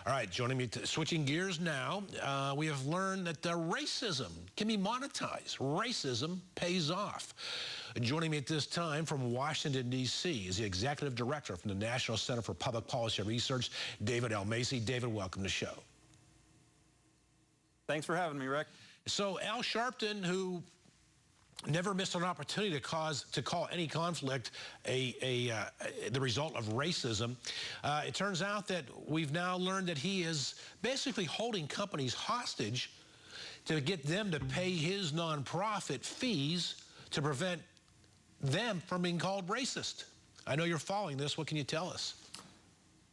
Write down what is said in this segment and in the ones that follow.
All right, joining me, switching gears now, we have learned that racism can be monetized. Racism pays off. Joining me at this time from Washington, D.C. is the Executive Director from the National Center for Public Policy Research, David Almasi. David, welcome to the show. Thanks for having me, Rick. So Al Sharpton, who never missed an opportunity to call any conflict the result of racism. It turns out that we've now learned that he is basically holding companies hostage to get them to pay his nonprofit fees to prevent them from being called racist. I know you're following this. What can you tell us?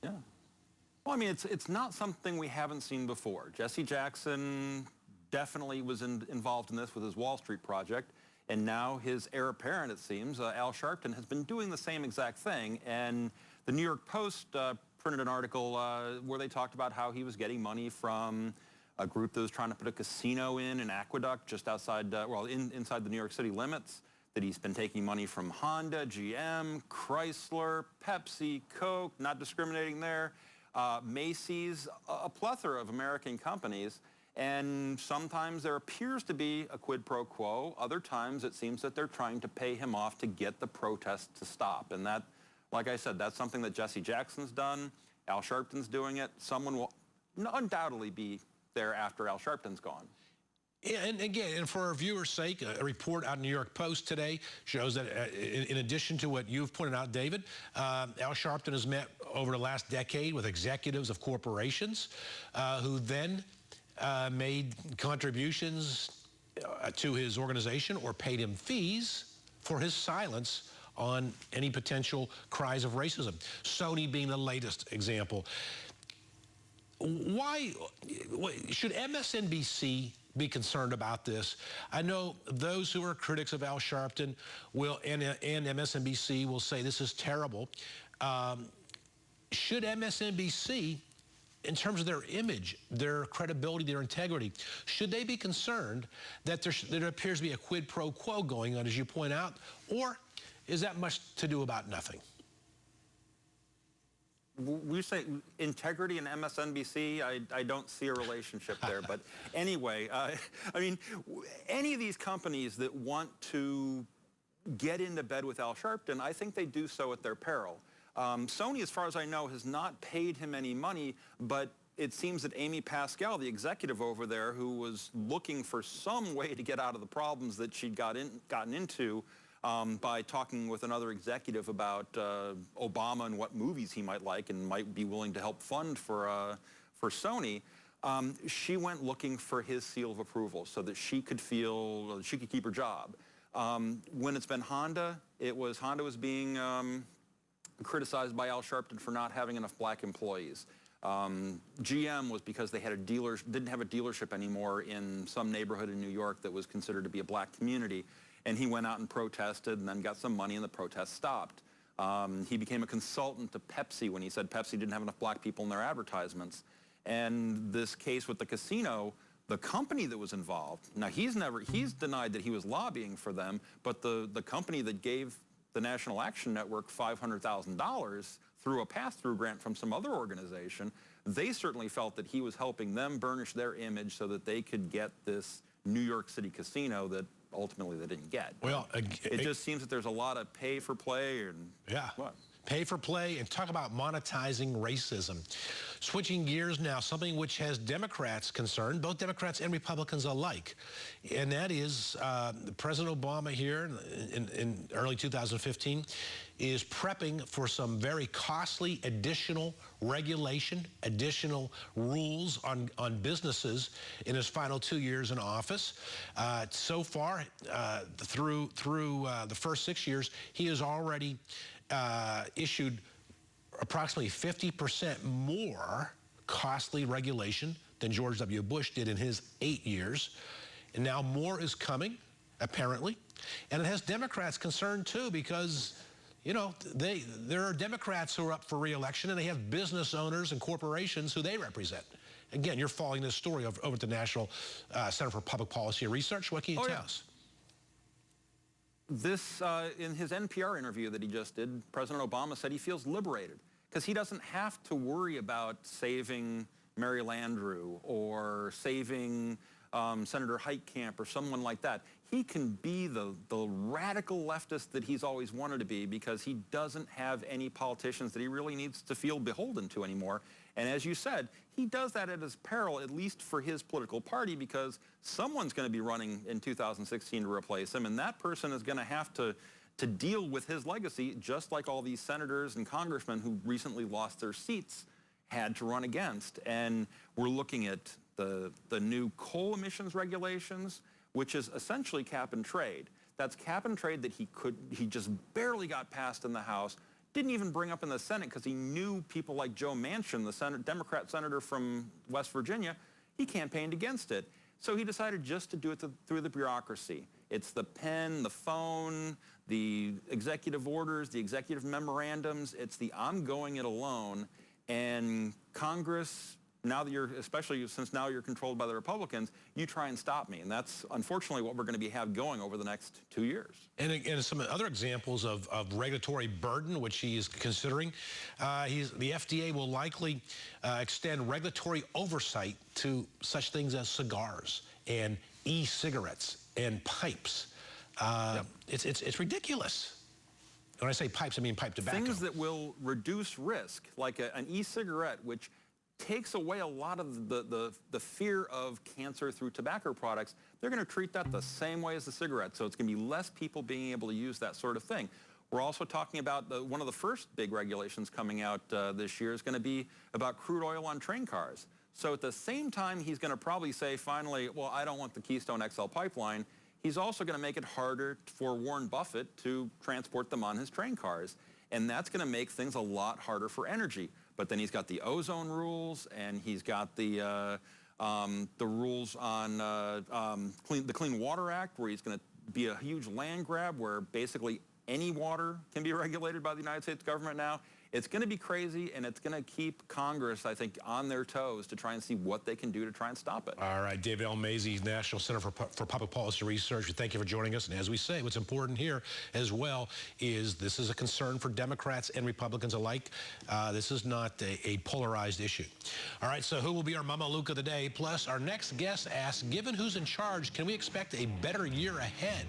Yeah. Well, I mean, it's not something we haven't seen before. Jesse Jackson definitely was involved in this with his Wall Street project. And now his heir apparent, it seems, Al Sharpton, has been doing the same exact thing. And the New York Post printed an article where they talked about how he was getting money from a group that was trying to put a casino in an aqueduct just outside, inside the New York City limits, that he's been taking money from Honda, GM, Chrysler, Pepsi, Coke, not discriminating there, Macy's, a plethora of American companies. And sometimes there appears to be a quid pro quo. Other times it seems that they're trying to pay him off to get the protests to stop. And that, like I said, that's something that Jesse Jackson's done. Al Sharpton's doing it. Someone will undoubtedly be there after Al Sharpton's gone. And again, and for our viewers' sake, a report out in New York Post today shows that in addition to what you've pointed out, David, Al Sharpton has met over the last decade with executives of corporations who then made contributions to his organization or paid him fees for his silence on any potential cries of racism. Sony being the latest example. Why should MSNBC be concerned about this? I know those who are critics of Al Sharpton will, and MSNBC will say this is terrible. Should MSNBC, in terms of their image, their credibility, their integrity, should they be concerned that there appears to be a quid pro quo going on, as you point out, or is that much to do about nothing? We say integrity and MSNBC, I don't see a relationship there. But anyway, I mean, any of these companies that want to get into bed with Al Sharpton, I think they do so at their peril. Sony, as far as I know, has not paid him any money, but it seems that Amy Pascal, the executive over there, who was looking for some way to get out of the problems that she'd gotten into by talking with another executive about Obama and what movies he might like and might be willing to help fund for Sony, she went looking for his seal of approval so that she could feel she could keep her job. When it's been Honda, Honda was being criticized by Al Sharpton for not having enough black employees. GM was because they had didn't have a dealership anymore in some neighborhood in New York that was considered to be a black community, and he went out and protested and then got some money and the protest stopped. He became a consultant to Pepsi when he said Pepsi didn't have enough black people in their advertisements. And this case with the casino, the company that was involved, now he's denied that he was lobbying for them, but the company that gave the National Action Network $500,000 through a pass-through grant from some other organization, they certainly felt that he was helping them burnish their image so that they could get this New York City casino that ultimately they didn't get. Well, it just seems that there's a lot of pay for play and what? Pay for play, and talk about monetizing racism. Switching gears now, something which has Democrats concerned, both Democrats and Republicans alike, and that is President Obama here in early 2015 is prepping for some very costly additional regulation, additional rules on businesses in his final 2 years in office. So far, through the first 6 years, he has already issued approximately 50% more costly regulation than George W. Bush did in his 8 years. And now more is coming, apparently. And it has Democrats concerned, too, because, you know, there are Democrats who are up for re-election, and they have business owners and corporations who they represent. Again, you're following this story over at the National Center for Public Policy Research. What can you tell us? This, in his NPR interview that he just did, President Obama said he feels liberated because he doesn't have to worry about saving Mary Landrieu or saving Senator Heitkamp or someone like that. He can be the radical leftist that he's always wanted to be because he doesn't have any politicians that he really needs to feel beholden to anymore. And as you said, he does that at his peril, at least for his political party, because someone's going to be running in 2016 to replace him, and that person is going to have to deal with his legacy, just like all these senators and congressmen who recently lost their seats had to run against. And we're looking at the new coal emissions regulations, which is essentially cap and trade. That's cap and trade that he just barely got passed in the House, didn't even bring up in the Senate because he knew people like Joe Manchin, the Democrat senator from West Virginia, he campaigned against it. So he decided just to do it through the bureaucracy. It's the pen, the phone, the executive orders, the executive memorandums. It's the I'm going it alone. And Congress, now that especially since now you're controlled by the Republicans, you try and stop me. And that's unfortunately what we're going to have going over the next 2 years. And some other examples of regulatory burden, which he is considering, the FDA will likely extend regulatory oversight to such things as cigars and e-cigarettes and pipes. Yep. It's ridiculous. When I say pipes, I mean pipe tobacco. Things that will reduce risk, like an e-cigarette, which takes away a lot of the fear of cancer through tobacco products. They're going to treat that the same way as the cigarette, so it's going to be less people being able to use that sort of thing. We're also talking about one of the first big regulations coming out this year is going to be about crude oil on train cars. So at the same time, he's going to probably say, finally, well, I don't want the Keystone XL pipeline. He's also going to make it harder for Warren Buffett to transport them on his train cars. And that's going to make things a lot harder for energy. But then he's got the ozone rules, and he's got the rules on the Clean Water Act, where he's going to be a huge land grab where basically any water can be regulated by the United States government now. It's going to be crazy, and it's going to keep Congress, I think, on their toes to try and see what they can do to try and stop it. All right, David Almasi, National Center for Public Policy Research. Thank you for joining us. And as we say, what's important here as well is this is a concern for Democrats and Republicans alike. This is not a polarized issue. All right, so who will be our Mama Luke of the day? Plus, our next guest asks, given who's in charge, can we expect a better year ahead?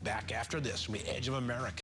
Back after this from the Edge of America.